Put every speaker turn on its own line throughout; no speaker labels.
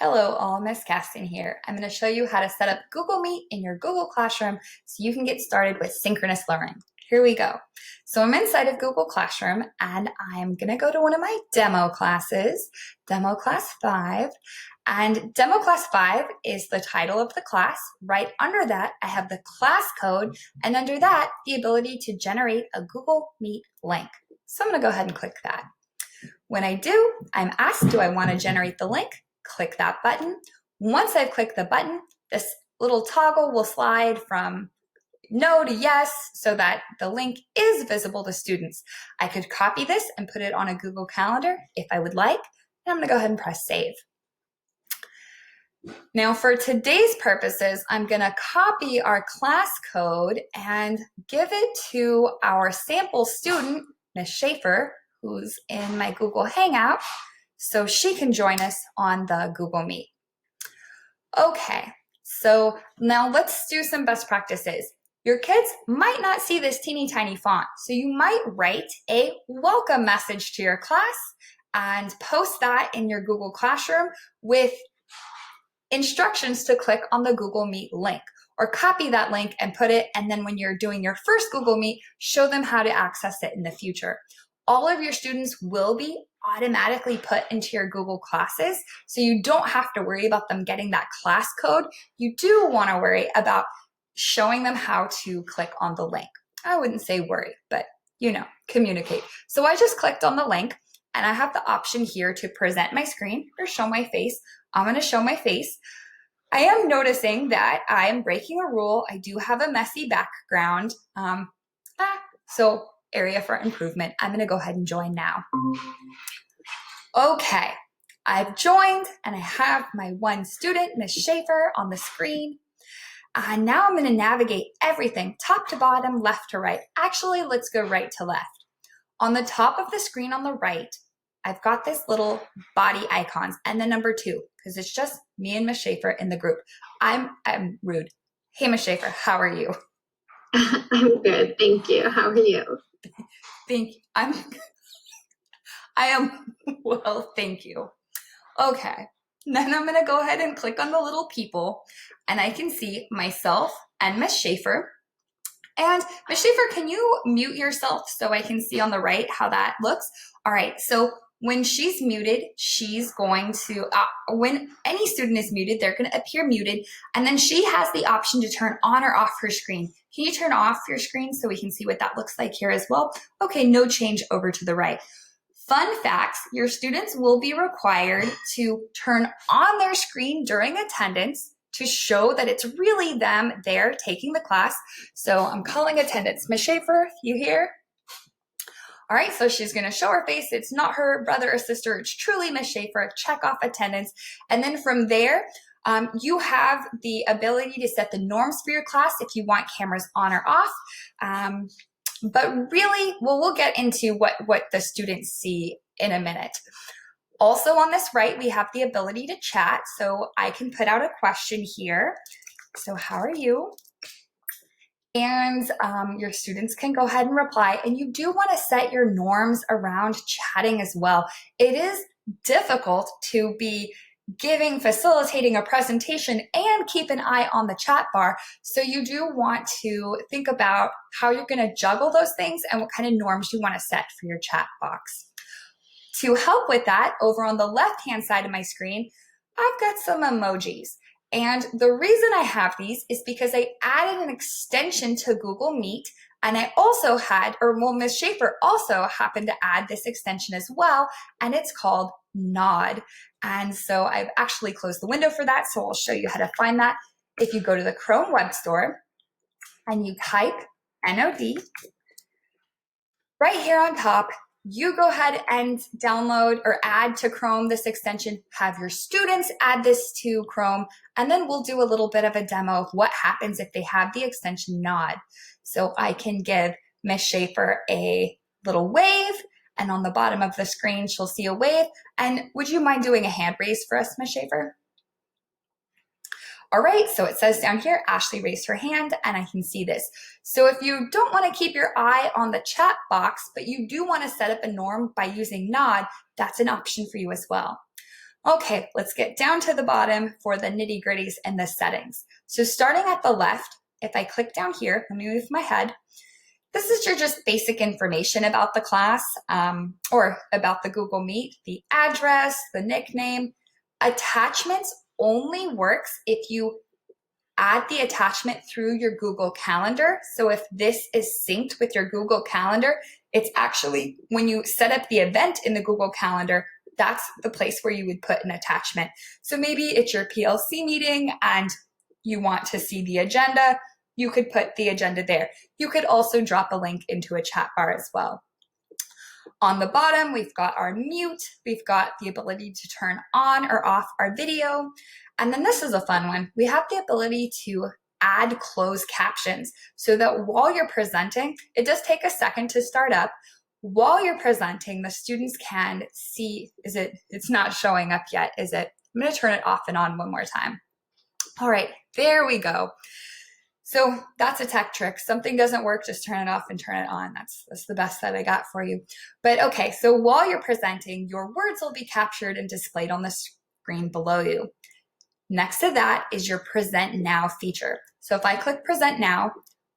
Hello all, Miss Caston here. I'm going to show you how to set up Google Meet in your Google Classroom so you can get started with synchronous learning. Here we go. So I'm inside of Google Classroom and I'm going to go to one of my demo classes, Demo Class 5. And Demo Class 5 is the title of the class. Right under that, I have the class code, and under that, the ability to generate a Google Meet link. So I'm going to go ahead and click that. When I do, I'm asked, do I want to generate the link? Click that button. Once I've clicked the button, this little toggle will slide from no to yes so that the link is visible to students. I could copy this and put it on a Google Calendar if I would like, and I'm going to go ahead and press save. Now for today's purposes, I'm going to copy our class code and give it to our sample student, Ms. Schaefer, who's in my Google Hangout, so she can join us on the Google Meet. Okay, so now let's do some best practices. Your kids might not see this teeny tiny font, so you might write a welcome message to your class and post that in your Google Classroom with instructions to click on the Google Meet link, or copy that link and put it, and then when you're doing your first Google Meet, show them how to access it in the future. All of your students will be automatically put into your Google classes, so you don't have to worry about them getting that class code. You do want to worry about showing them how to click on the link. I wouldn't say worry, but communicate. So I just clicked on the link and I have the option here to present my screen or show my face. I'm going to show my face. I am noticing that I'm breaking a rule. I do have a messy background. So area for improvement. I'm going to go ahead and join now. Okay, I've joined and I have my one student, Ms. Schaefer, on the screen. And now I'm going to navigate everything top to bottom, left to right. Actually, let's go right to left. On the top of the screen on the right, I've got this little body icons and the number 2, because it's just me and Ms. Schaefer in the group. I'm rude. Hey, Ms. Schaefer, how are you?
I'm good, thank you. How are you?
I am well, thank you. Okay, then I'm gonna go ahead and click on the little people and I can see myself and Ms. Schaefer. And Ms. Schaefer, can you mute yourself so I can see on the right how that looks? All right, so when she's muted, she's going to, when any student is muted, they're gonna appear muted, and then she has the option to turn on or off her screen. Can you turn off your screen so we can see what that looks like here as well? Okay, no change over to the right. Fun facts, your students will be required to turn on their screen during attendance to show that it's really them there taking the class. So I'm calling attendance. Ms. Schaefer, you here? All right, so she's gonna show her face. It's not her brother or sister, it's truly Ms. Schaefer. Check off attendance. And then from there, you have the ability to set the norms for your class if you want cameras on or off. But really, we'll get into what the students see in a minute. Also on this right, we have the ability to chat. So I can put out a question here. So how are you? And your students can go ahead and reply. And you do want to set your norms around chatting as well. It is difficult to be facilitating a presentation and keep an eye on the chat bar. So you do want to think about how you're going to juggle those things and what kind of norms you want to set for your chat box. To help with that, over on the left-hand side of my screen, I've got some emojis. And the reason I have these is because I added an extension to Google Meet, and I also Ms. Schaefer also happened to add this extension as well, and it's called Nod. And so I've actually closed the window for that, so I'll show you how to find that. If you go to the Chrome Web Store and you type NOD, right here on top, you go ahead and download or add to Chrome this extension, have your students add this to Chrome, and then we'll do a little bit of a demo of what happens if they have the extension Nod. So I can give Ms. Schaefer a little wave, and on the bottom of the screen, she'll see a wave. And would you mind doing a hand raise for us, Ms. Schaefer? All right, so it says down here, Ashley raised her hand and I can see this. So if you don't want to keep your eye on the chat box, but you do want to set up a norm by using Nod, that's an option for you as well. Okay, let's get down to the bottom for the nitty gritties and the settings. So starting at the left, if I click down here, let me move my head. This is your just basic information about the class or about the Google Meet, the address, the nickname. Attachments only works if you add the attachment through your Google Calendar. So if this is synced with your Google Calendar, it's actually when you set up the event in the Google Calendar, that's the place where you would put an attachment. So maybe it's your PLC meeting and you want to see the agenda, you could put the agenda there. You could also drop a link into a chat bar as well. On the bottom, we've got our mute. We've got the ability to turn on or off our video. And then this is a fun one. We have the ability to add closed captions so that while you're presenting, it does take a second to start up. While you're presenting, the students can see, it's not showing up yet, is it? I'm going to turn it off and on one more time. All right, there we go. So that's a tech trick. Something doesn't work, just turn it off and turn it on. That's the best that I got for you. But okay, so while you're presenting, your words will be captured and displayed on the screen below you. Next to that is your Present Now feature. So if I click Present Now,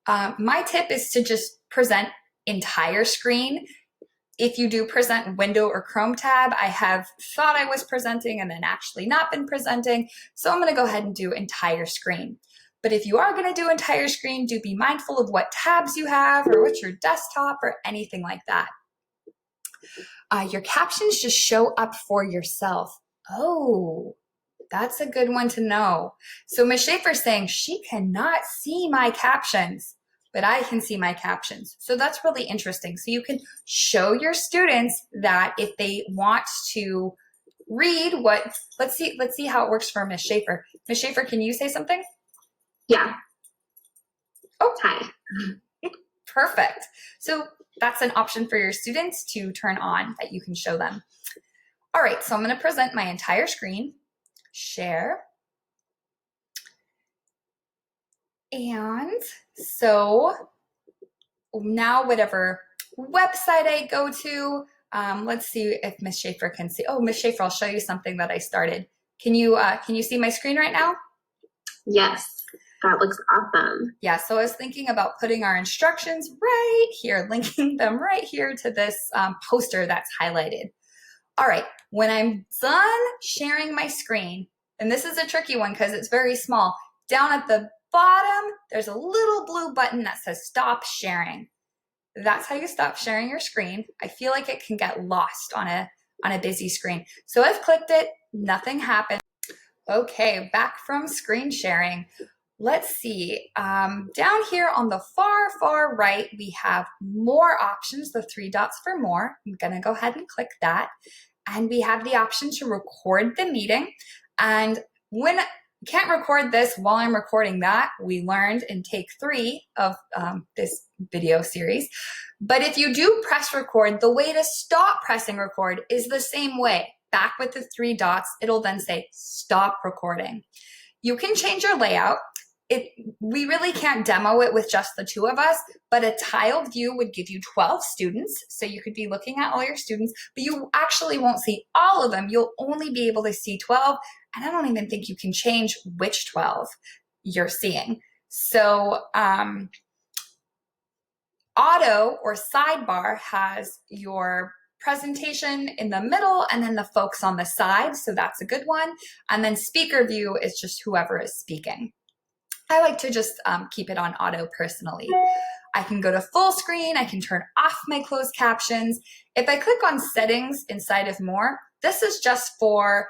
my tip is to just present entire screen. If you do present window or Chrome tab, I have thought I was presenting and then actually not been presenting. So I'm going to go ahead and do entire screen. But if you are going to do entire screen, do be mindful of what tabs you have or what's your desktop or anything like that. Your captions just show up for yourself. Oh, that's a good one to know. So Ms. Schaefer's saying she cannot see my captions, but I can see my captions. So that's really interesting. So you can show your students that if they want to read what, let's see how it works for Ms. Schaefer. Ms. Schaefer, can you say something?
Yeah.
Oh,
hi.
Perfect. So that's an option for your students to turn on that you can show them. All right, so I'm going to present my entire screen, share. And so now whatever website I go to, let's see if Ms. Schaefer can see. Oh, Ms. Schaefer, I'll show you something that I started. Can you see my screen right now?
Yes, that looks awesome.
Yeah, so I was thinking about putting our instructions right here, linking them right here to this poster that's highlighted. All right, when I'm done sharing my screen, and this is a tricky one because it's very small, down at the bottom, there's a little blue button that says stop sharing. That's how you stop sharing your screen. I feel like it can get lost on a busy screen. So I've clicked it, nothing happened. Okay, back from screen sharing. Let's see, down here on the far right, we have more options, the 3 dots for more. I'm gonna go ahead and click that. And we have the option to record the meeting. And when you can't record this while I'm recording that, we learned in take 3 of this video series. But if you do press record, the way to stop pressing record is the same way. Back with the 3 dots, it'll then say stop recording. You can change your layout. We really can't demo it with just the 2 of us, but a tiled view would give you 12 students. So you could be looking at all your students, but you actually won't see all of them. You'll only be able to see 12. And I don't even think you can change which 12 you're seeing. So auto or sidebar has your presentation in the middle and then the folks on the side. So that's a good one. And then speaker view is just whoever is speaking. I like to just keep it on auto personally. I can go to full screen. I can turn off my closed captions. If I click on settings inside of more, this is just for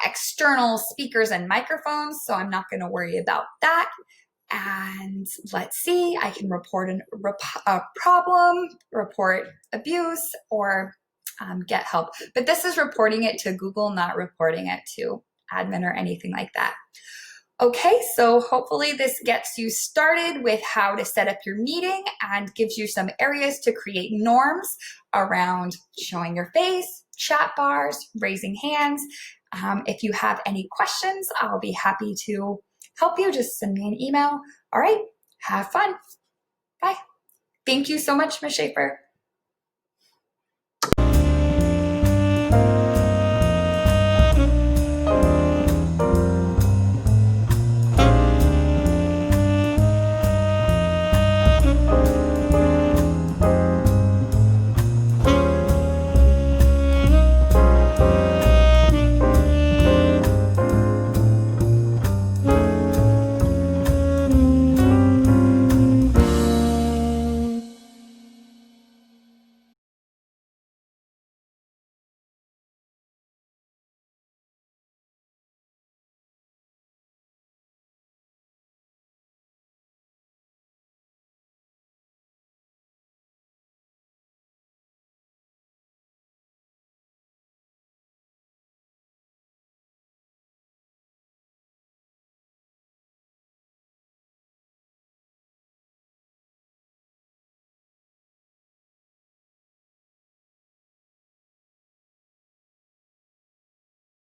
external speakers and microphones. So I'm not going to worry about that. And let's see, I can report a problem, report abuse, or get help. But this is reporting it to Google, not reporting it to admin or anything like that. Okay, so hopefully this gets you started with how to set up your meeting and gives you some areas to create norms around showing your face, chat bars, raising hands. If you have any questions, I'll be happy to help you. Just send me an email. All right, have fun. Bye. Thank you so much, Ms. Schaefer.